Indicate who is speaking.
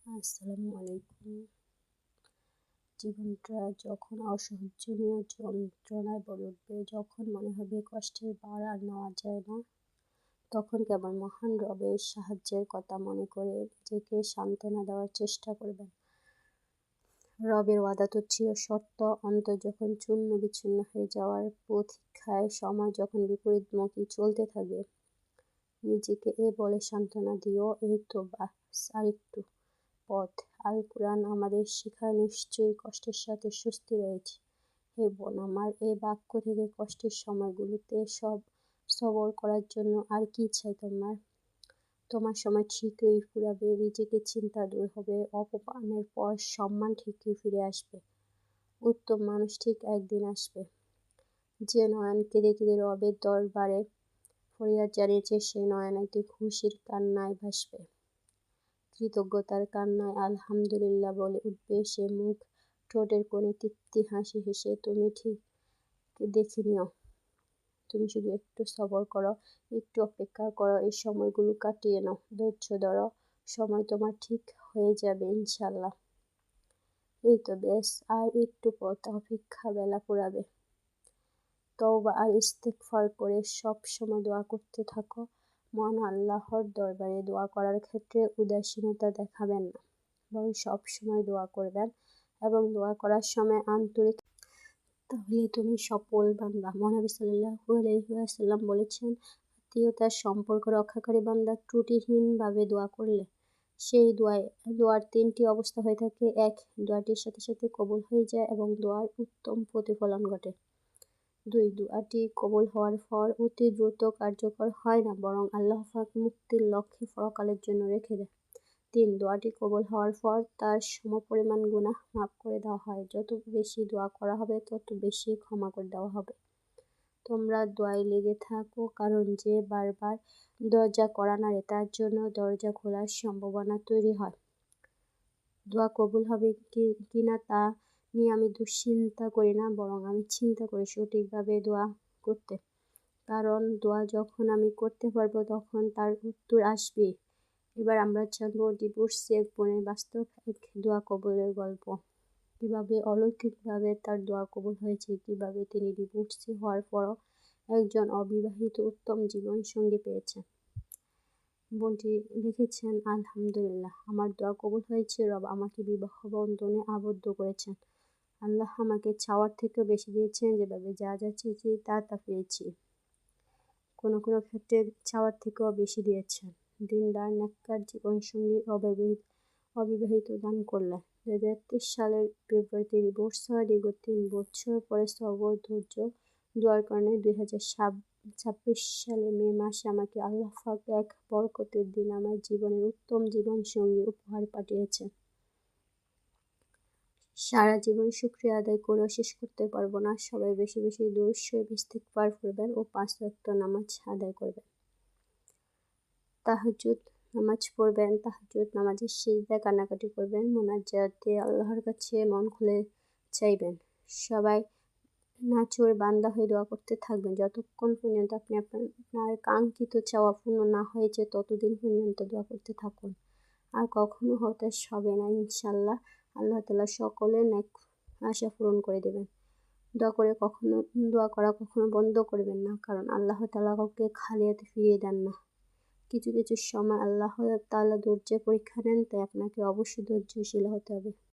Speaker 1: আসসালামু আলাইকুম। জীবনটা যখন অসহ্যনীয় যন্ত্রণায় ভরে উঠবে, যখন মনে হবে কষ্টের ভার আর নেওয়া যায় না, তখন কেবল মহান রবের সাহায্যের কথা মনে করে নিজেকে সান্ত্বনা দেওয়ার চেষ্টা করবেন। রবের ওয়াদা তো চিরসত্য। অন্তর যখন চূর্ণ বিচ্ছিন্ন হয়ে যাওয়ার প্রতীক্ষায়, সময় যখন বিপরীতমুখী চলতে থাকবে, নিজেকে বলে সান্ত্বনা দিও, এই তো বাস আরেকটু পথ। আল কুরআন আমাদের শেখায়, নিশ্চয়ই কষ্টের সাথে স্বস্তি রয়েছে। হে বোন আমার, এই বাক্য থেকে কষ্টের সময়গুলোতে সবর করার জন্য আর কি চাই তোমার? তোমার সময় ঠিকই ফুরাবে, নিজেকে চিন্তা দূর হবে, অপমানের পর সম্মান ঠিকই ফিরে আসবে। উত্তম মানুষ ঠিক একদিন আসবে, যে নয়ন কেঁদে কেঁদে রবের দরবারে ফরিয়াদ জানিয়েছে, সেই নয়ন একটি খুশির কান্নায় ভাসবে, কৃতজ্ঞতার কান্নায় আলহামদুলিল্লাহ বলে উঠবে সে মুখ। ঠোঁটের কোণে তৃপ্তি হাসি হেসে তুমি ঠিক দেখে নিও। তুমি শুধু একটু সবর করো, একটু অপেক্ষা করো, এই সময়গুলো কাটিয়ে নাও, ধৈর্য ধরো, সময় তোমার ঠিক হয়ে যাবে ইনশাল্লাহ। এই তো বেশ, আর একটু পথ, অপেক্ষা বেলা ফুরাবে। তওবা আর ইস্তেগফার করে সব সময় দোয়া করতে থাকো। মহান আল্লাহর দরবারে দোয়া করার ক্ষেত্রে উদাসীনতা দেখাবেন না, বরং সব সময় দোয়া করবেন এবং দোয়া করার সময় আন্তরিক। তাহলে তুমি সফল বান্দা। মহানবী সাল্লাল্লাহু আলাইহি ওয়াসাল্লাম বলেছেন, আত্মীয়তার সম্পর্ক রক্ষাকারী বান্দা ত্রুটিহীনভাবে দোয়া করলে সেই দোয়ার ৩টি অবস্থা হয়ে থাকে। ১. দোয়াটির সাথে সাথে কবুল হয়ে যায় এবং দোয়ার উত্তম প্রতিফলন ঘটে। ২. দোয়াটি কবুল হওয়ার পর অতি দ্রুত কার্যকর হয় না, বরং আল্লাহ পাক মুক্তির লক্ষ্যে পরকালের জন্য রেখে দেয়। ৩. দোয়াটি কবুল হওয়ার পর তার সমপরিমাণ গুনাহ মাফ করে দেওয়া হয়। যত বেশি দোয়া করা হবে, তত বেশি ক্ষমা করে দেওয়া হবে। তোমরা দোয়ায় লেগে থাকো, কারণ যে বারবার দরজা কড়া নাড়ে, তার জন্য দরজা খোলার সম্ভাবনা তৈরি হয়। দোয়া কবুল হবে কিনা তা নিয়ে আমি দুশ্চিন্তা করি না, বরং আমি চিন্তা করি সঠিকভাবে দোয়া করতে। কারণ দোয়া যখন আমি করতে পারবো, তখন তার উত্তর আসবে। এবার আমরা জানবো ডিভোর্সি এক বোনের বাস্তব এক দোয়া কবুলের গল্প। কীভাবে অলৌকিকভাবে তার দোয়া কবুল হয়েছে, কীভাবে তিনি ডিভোর্সি হওয়ার পরও একজন অবিবাহিত উত্তম জীবনসঙ্গী পেয়েছেন। বোনটি লিখেছেন, আলহামদুলিল্লাহ, আমার দোয়া কবুল হয়েছে। রব আমাকে বিবাহ বন্ধনে আবদ্ধ করেছেন। আল্লাহ আমাকে চাওয়ার থেকেও বেশি দিয়েছেন। যেভাবে যা যা চেয়েছি তা পেয়েছি। কোনো কোনো ক্ষেত্রে চাওয়ার থেকেও বেশি দিয়েছেন। দিনদার নেককার জীবনসঙ্গী অবিবাহিত দান করলেন। 2023 সালের ফেব্রুয়ারিতে ডিভোর্স হয়। দীর্ঘ 3 বছর পরে সবর ধৈর্য দোয়ার কারণে 2026 সালে মে মাসে আমাকে আল্লাহ পাক এক বরকতের দিন আমার জীবনের উত্তম জীবনসঙ্গী উপহার পাঠিয়েছেন। সারা জীবন শুকরিয়া আদায় করেও শেষ করতে পারবো না। সবাই বেশি বেশি দরুদ শরীফ ইস্তিগফার করবেন ও 5 ওয়াক্ত নামাজ আদায় করবেন। তাহাজ্জুদ নামাজ পড়বেন। তাহাজ্জুদ নামাজের সিজদায় কান্নাকাটি করবেন। মোনাজাতে আল্লাহর কাছে মন খুলে চাইবেন। সবাই নাছোড় বান্দা হয়ে দোয়া করতে থাকবেন। যতক্ষণ পর্যন্ত আপনি আপনার কাঙ্ক্ষিত চাওয়া পূর্ণ না হয়েছে, ততদিন পর্যন্ত দোয়া করতে থাকুন। আর কখনো হতাশ হবে না ইনশাল্লাহ। আল্লাহ তাআলা সকলের নেক আশা পূরণ করে দেবেন। দোয়া করা কখনো বন্ধ করবেন না, কারণ আল্লাহ তাআলা কাউকে খালি হাতে ফিরিয়ে দেন না। কিছু কিছু সময় আল্লাহ তাআলা ধৈর্যের পরীক্ষা নেন, তাই আপনাকে অবশ্যই ধৈর্যশীল হতে হবে।